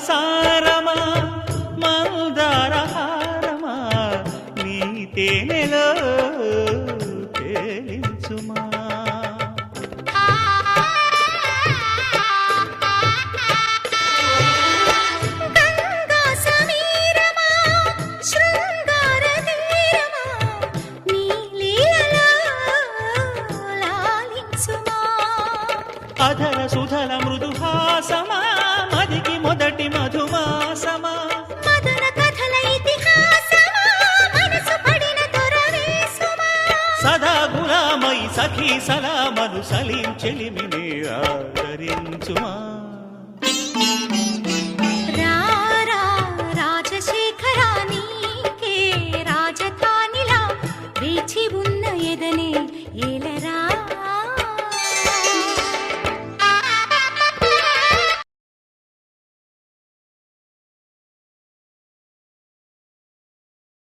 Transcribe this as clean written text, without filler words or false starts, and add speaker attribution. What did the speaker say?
Speaker 1: సారమా మందారహారమా నీ తేనెలో తేలించుమా అధర సుధల మృదుహాసమా మదికి మొదటి మధుమాసమా
Speaker 2: మదన కథల ఇతిహాసమా మనసు పడిన దొరవేసుమా
Speaker 1: సదా గులామై సఖీ సలామను సలీం చెలిమి